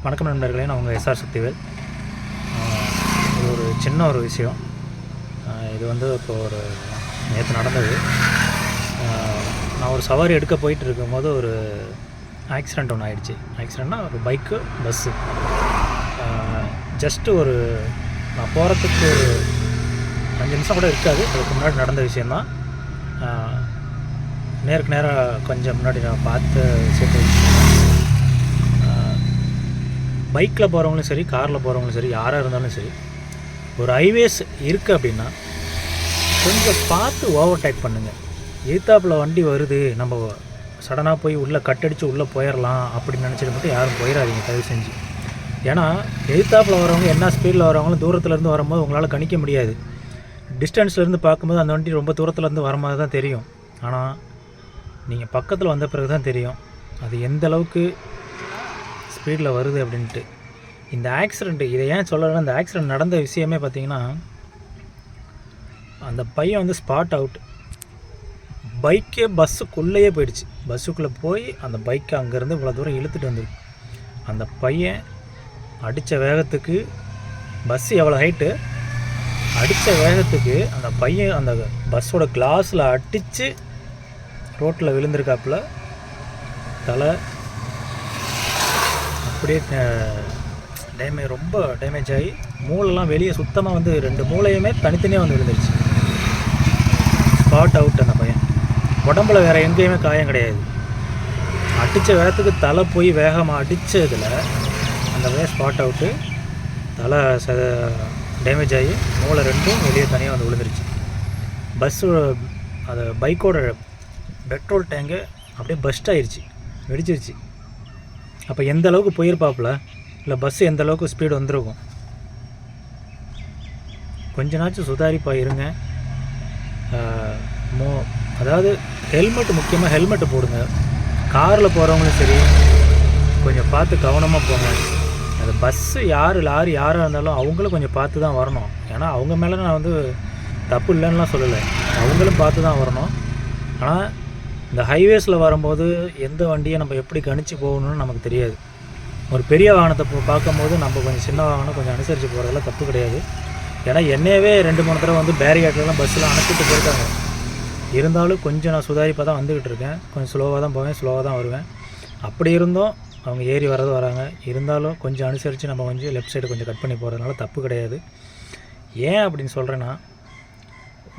வணக்கம் நண்பர்களே, நான் உங்கள் எஸ்ஆர் சக்திவேல். இது ஒரு சின்ன விஷயம். இது இப்போ ஒரு நேற்று நடந்தது. நான் ஒரு சவாரி எடுக்க போயிட்டு இருக்கும்போது ஒரு ஆக்சிடெண்ட் ஒன்று ஆகிடுச்சு. ஆக்சிடெண்ட்னா ஒரு பைக்கு பஸ்ஸு. ஜஸ்ட்டு நான் போகிறதுக்கு ஒரு 5 நிமிஷம் கூட இருக்காது, அதுக்கு முன்னாடி நடந்த விஷயந்தான். நேருக்கு நேராக கொஞ்சம் முன்னாடி நான் பார்த்த விஷயத்தை பைக்கில் போகிறவங்களும் சரி, காரில் போகிறவங்களும் சரி, யாராக இருந்தாலும் சரி, ஒரு ஹைவேஸ் இருக்குது அப்படின்னா கொஞ்சம் பார்த்து ஓவர்டேக் பண்ணுங்கள். எதிர்த்தாப்பில் வண்டி வருது, நம்ம சடனாக போய் உள்ளே கட்டடிச்சு உள்ளே போயிடலாம் அப்படின்னு நினச்சிட்டு மட்டும் யாரும் போயிடாதீங்க தயவு செஞ்சு. ஏன்னா எதிர்த்தாப்பில் வரவங்க என்ன ஸ்பீடில் வரவங்களும் தூரத்துலேருந்து வரும்போது உங்களால் கணிக்க முடியாது. டிஸ்டன்ஸ்லேருந்து பார்க்கும்போது அந்த வண்டி ரொம்ப தூரத்துலேருந்து வர மாதிரி தான் தெரியும். ஆனால் நீங்கள் பக்கத்தில் வந்த பிறகு தான் தெரியும் அது எந்த அளவுக்கு ஸ்பீடில் வருது அப்படின்ட்டு. இந்த ஆக்சிடெண்ட்டு இதை ஏன் சொல்லலைன்னா, இந்த ஆக்சிடெண்ட் நடந்த விஷயமே பார்த்திங்கன்னா, அந்த பையன் ஸ்பாட் அவுட். பைக்கே பஸ்ஸுக்குள்ளேயே போயிடுச்சு. பஸ்ஸுக்குள்ளே போய் அந்த பைக்கை அங்கேருந்து இவ்வளோ தூரம் இழுத்துட்டு வந்துருக்கு. அந்த பையன் அடித்த வேகத்துக்கு பஸ்ஸு எவ்வளோ ஹைட்டு, அடித்த வேகத்துக்கு அந்த பையன் அந்த பஸ்ஸோட கிளாஸில் அடித்து ரோட்டில் விழுந்திருக்காப்புல. தலை அப்படியே ரொம்ப டேமேஜ் ஆகி மூளைலாம் வெளியே சுத்தமாக 2 மூளையுமே தனித்தனியாக விழுந்துருச்சு. Spot out. அந்த பையன் உடம்புல வேறு எங்கேயுமே காயம் கிடையாது. அடித்த வேகத்துக்கு தலை போய் வேகமாக அடித்ததில் அந்த பையன் ஸ்பாட் அவுட்டு. தலை டேமேஜ் ஆகி மூளை 2ம் வெளியே தனியாக விழுந்துருச்சு. பஸ்ஸு அது பைக்கோட பெட்ரோல் டேங்கு அப்படியே பஸ்ட் ஆயிடுச்சு, வெடிச்சிருச்சு. அப்போ எந்த அளவுக்கு போயிருப்பாப்புல, இல்லை பஸ்ஸு எந்த அளவுக்கு ஸ்பீடு வந்திருக்கும். கொஞ்ச நாச்சும் சுதாரிப்பாக இருங்க. அதாவது ஹெல்மெட் முக்கியமாக ஹெல்மெட்டு போடுங்க. காரில் போகிறவங்களும் சரி கொஞ்சம் பார்த்து கவனமாக போங்க. அது பஸ்ஸு லாரி யாராக இருந்தாலும் அவங்களும் கொஞ்சம் பார்த்து தான் வரணும். ஏன்னா அவங்க மேலே நான் தப்பு இல்லைன்னுலாம் சொல்லலை, அவங்களும் பார்த்து தான் வரணும். ஆனால் இந்த ஹைவேஸில் வரும்போது எந்த வண்டியை நம்ம எப்படி கணிச்சு போகணும்னு நமக்கு தெரியாது. ஒரு பெரிய வாகனத்தை பார்க்கும்போது நம்ம கொஞ்சம் சின்ன வாகனம் கொஞ்சம் அனுசரித்து போகிறதெல்லாம் தப்பு கிடையாது. ஏன்னா என்னையவே 2-3 தடவை பேரிகேட்லாம் பஸ்ஸில் அனுப்பிட்டு போயிருக்காங்க. இருந்தாலும் கொஞ்சம் நான் சுதாரிப்பாக தான் வந்துக்கிட்டு இருக்கேன். கொஞ்சம் ஸ்லோவாக தான் போவேன், ஸ்லோவாக தான் வருவேன். அப்படி இருந்தும் அவங்க ஏறி வராங்க. இருந்தாலும் கொஞ்சம் அனுசரித்து நம்ம கொஞ்சம் லெஃப்ட் சைடு கொஞ்சம் கட் பண்ணி போகிறதுனால தப்பு கிடையாது. ஏன் அப்படின்னு சொல்கிறேன்னா,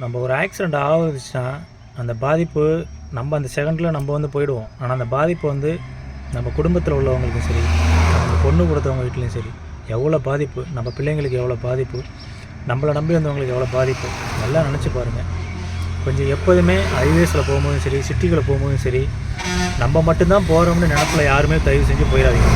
நம்ம ஒரு ஆக்சிடெண்ட் ஆகுதுச்சுன்னா அந்த பாதிப்பு நம்ம அந்த செகண்டில் நம்ம போயிடுவோம். ஆனால் அந்த பாதிப்பு நம்ம குடும்பத்தில் உள்ளவங்களுக்கும் சரி, நம்ம பொண்ணு கொடுத்தவங்க வீட்லேயும் சரி எவ்வளோ பாதிப்பு, நம்ம பிள்ளைங்களுக்கு எவ்வளோ பாதிப்பு, நம்மளை நம்பி வந்தவங்களுக்கு எவ்வளோ பாதிப்பு, நல்லா நினச்சி பாருங்கள். கொஞ்சம் எப்போதுமே ஹைவேஸில் போகும்போதும் சரி, சிட்டிக்குள்ளே போகும்போதும் சரி, நம்ம மட்டும்தான் போகிறோம்னு நினப்பில் யாருமே தயவு செஞ்சு போயிடாதீங்க.